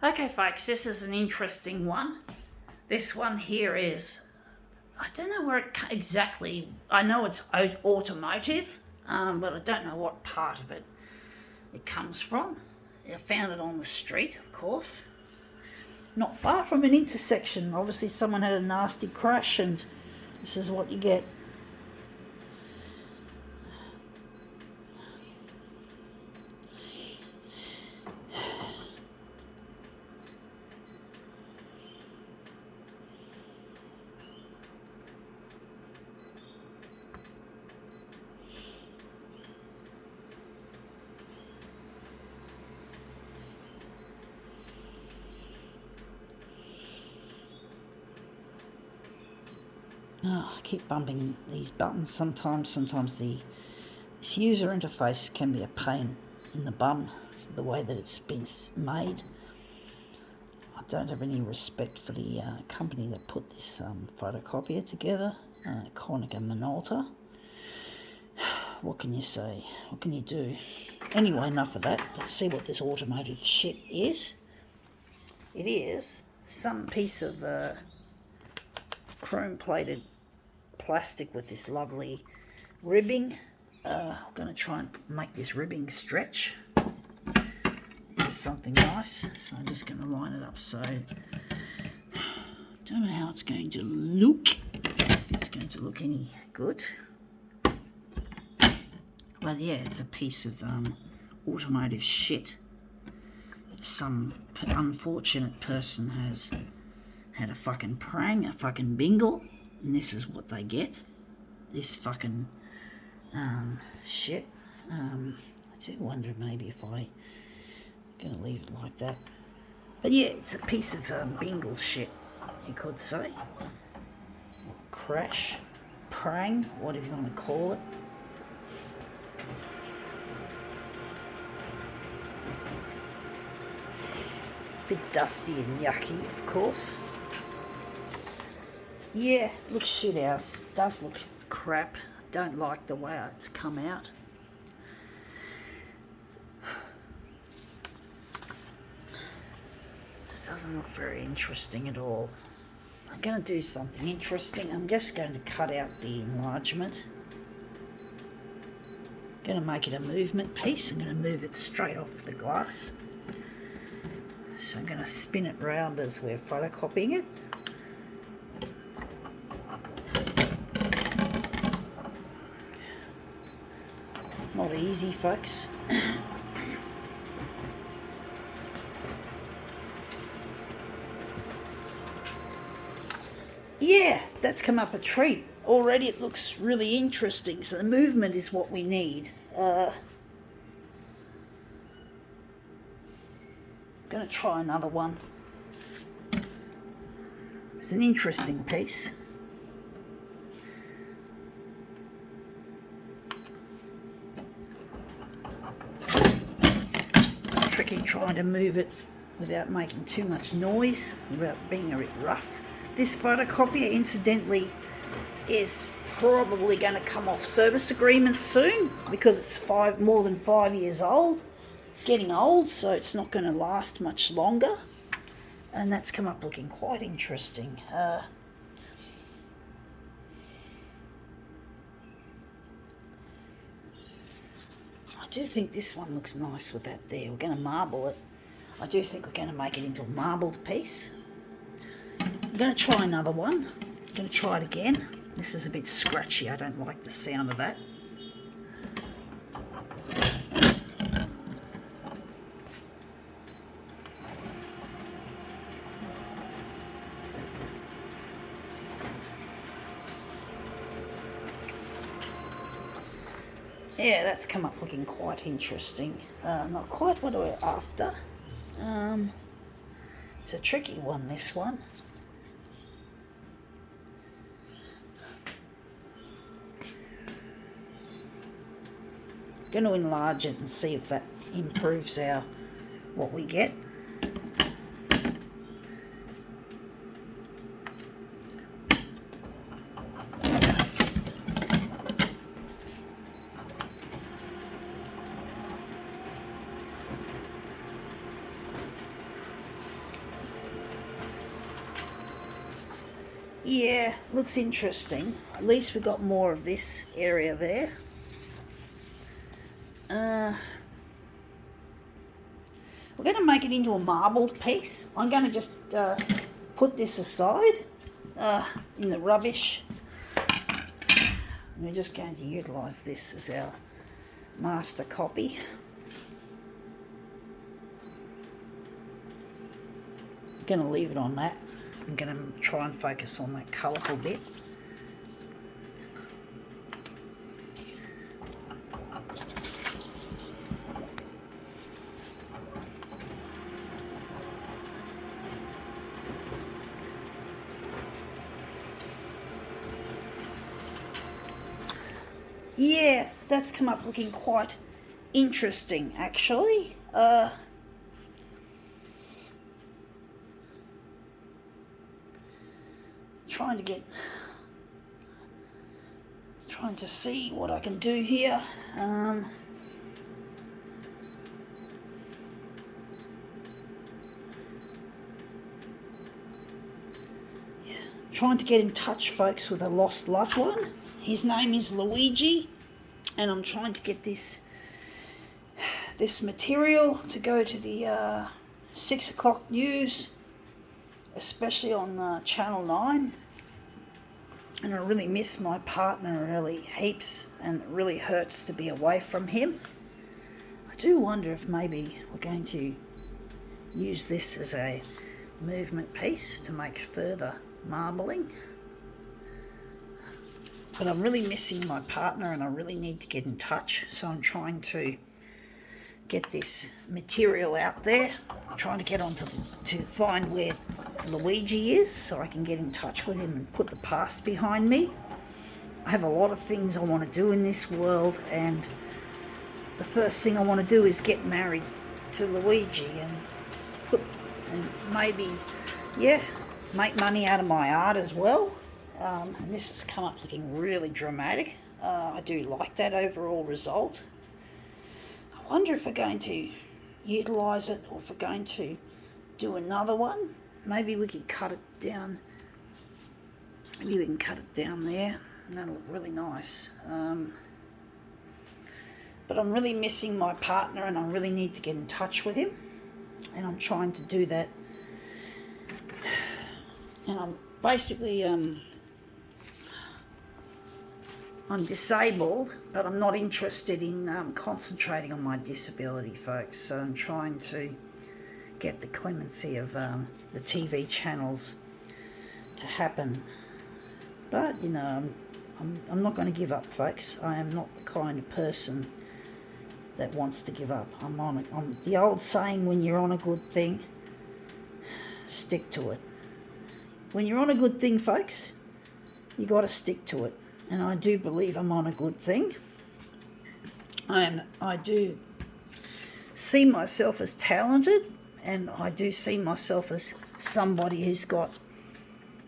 Okay, folks, this is an interesting one. This one here is, I don't know where it exactly, I know it's automotive, but I don't know what part of it comes from. I found it on the street, of course. Not far from an intersection. Obviously, someone had a nasty crash, and this is what you get. Oh, I keep bumping these buttons sometimes. Sometimes this user interface can be a pain in the bum, the way that it's been made. I don't have any respect for the company that put this photocopier together, Konica Minolta. What can you say? What can you do? Anyway, enough of that. Let's see what this automotive shit is. It is some piece of chrome-plated plastic with this lovely ribbing. I'm going to try and make this ribbing stretch. This is something nice, so I'm just going to line it up so... Don't know how it's going to look, if it's going to look any good. But yeah, it's a piece of automotive shit. Some unfortunate person has had a fucking prang, a fucking bingle, and this is what they get. This fucking shit. I do wonder maybe if I'm going to leave it like that. But yeah, it's a piece of bingle shit, you could say. Or crash, prang, whatever you want to call it. Bit dusty and yucky, of course. Yeah, looks shit house. Does look crap. Don't like the way it's come out. It doesn't look very interesting at all. I'm going to do something interesting. I'm just going to cut out the enlargement. I'm going to make it a movement piece. I'm going to move it straight off the glass. So I'm going to spin it round as we're photocopying it. Not easy, folks. Yeah, that's come up a treat. Already it looks really interesting. So the movement is what we need. Going to try another one. It's an interesting piece. Tricky trying to move it without making too much noise, without being a bit rough. This photocopier, incidentally, is probably going to come off service agreement soon because it's more than 5 years old. It's getting old, so it's not going to last much longer. And that's come up looking quite interesting. I do think this one looks nice with that there. We're going to marble it. I do think we're going to make it into a marbled piece. I'm going to try another one. I'm going to try it again. This is a bit scratchy. I don't like the sound of that. Yeah, that's come up looking quite interesting. Not quite what we're after. It's a tricky one, this one. Going to enlarge it and see if that improves what we get. yeah, looks interesting. At least we got more of this area there. We're going to make it into a marbled piece. I'm going to just put this aside in the rubbish. We're just going to utilise this as our master copy. I'm going to leave it on that. I'm going to try and focus on that colourful bit. Yeah, that's come up looking quite interesting, actually. Trying to see what I can do here. Trying to get in touch, folks, with a lost loved one. His name is Luigi, and I'm trying to get this material to go to the 6 o'clock news, especially on Channel 9. And I really miss my partner really heaps, and it really hurts to be away from him. I do wonder if maybe we're going to use this as a movement piece to make further marbling. But I'm really missing my partner and I really need to get in touch, so I'm trying to get this material out there. I'm trying to get on to find where Luigi is so I can get in touch with him and put the past behind me. I have a lot of things I want to do in this world, and the first thing I want to do is get married to Luigi and maybe, yeah, make money out of my art as well. And this has come up looking really dramatic. I do like that overall result. I wonder if we're going to utilise it or if we're going to do another one. Maybe we could cut it down. Maybe we can cut it down there, and that'll look really nice. But I'm really missing my partner and I really need to get in touch with him. And I'm trying to do that. And I'm basically... I'm disabled, but I'm not interested in concentrating on my disability, folks. So I'm trying to get the clemency of the TV channels to happen. But, you know, I'm not going to give up, folks. I am not the kind of person that wants to give up. I'm the old saying, when you're on a good thing, stick to it. When you're on a good thing, folks, you got to stick to it. And I do believe I'm on a good thing. I do see myself as talented, and I do see myself as somebody who's got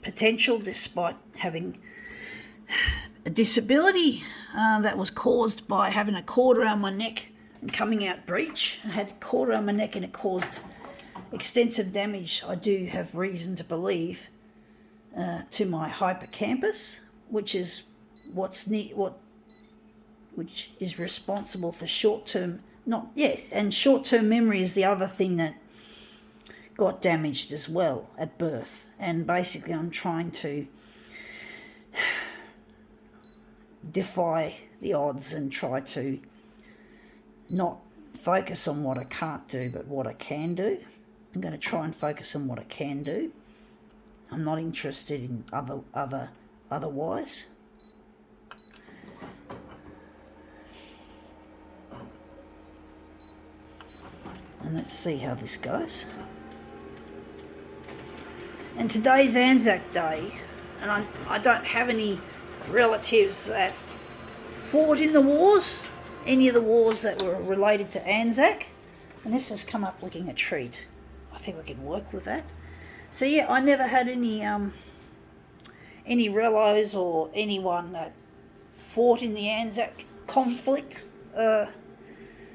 potential despite having a disability that was caused by having a cord around my neck and coming out breech. I had a cord around my neck and it caused extensive damage, I do have reason to believe, to my hippocampus, which is which is responsible for short-term memory is the other thing that got damaged as well at birth. And basically I'm trying to defy the odds and try to not focus on what I can't do but what I can do. I'm going to try and focus on what I can do. I'm not interested in otherwise. And let's see how this goes. And today's Anzac Day, and I don't have any relatives that fought in the wars, any of the wars that were related to Anzac, and this has come up looking a treat. I think we can work with that. So yeah, I never had any relos or anyone that fought in the Anzac conflict,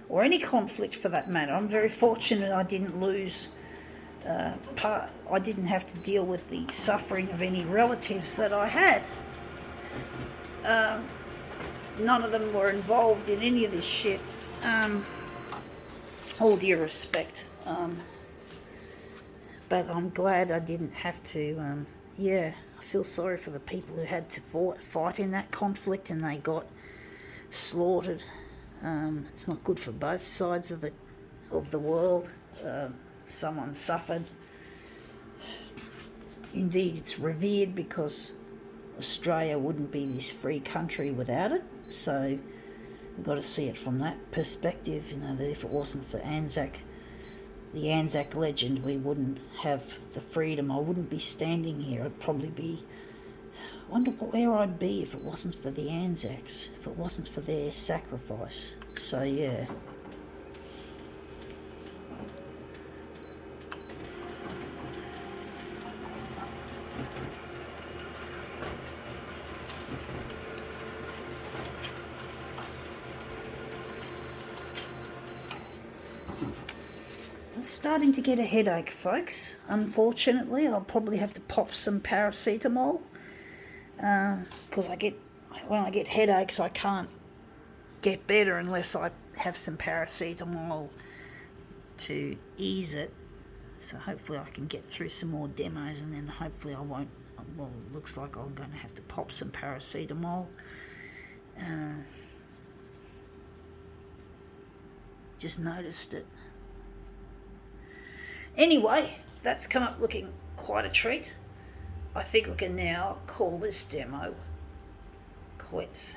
or any conflict for that matter. I'm very fortunate I didn't lose I didn't have to deal with the suffering of any relatives that I had. None of them were involved in any of this shit. All due respect. But I'm glad I didn't have to. I feel sorry for the people who had to fight in that conflict and they got slaughtered. It's not good for both sides of the world. Someone suffered. Indeed, it's revered because Australia wouldn't be this free country without it. So we've got to see it from that perspective. That if it wasn't for the Anzac legend, we wouldn't have the freedom. I wouldn't be standing here. I'd probably be. I wonder where I'd be if it wasn't for the Anzacs. If it wasn't for their sacrifice. So yeah. Starting to get a headache, folks. Unfortunately, I'll probably have to pop some paracetamol because when I get headaches, I can't get better unless I have some paracetamol to ease it. So hopefully I can get through some more demos and then hopefully I won't. Well, it looks like I'm going to have to pop some paracetamol. Just noticed it. Anyway, that's come up looking quite a treat. I think we can now call this demo quits.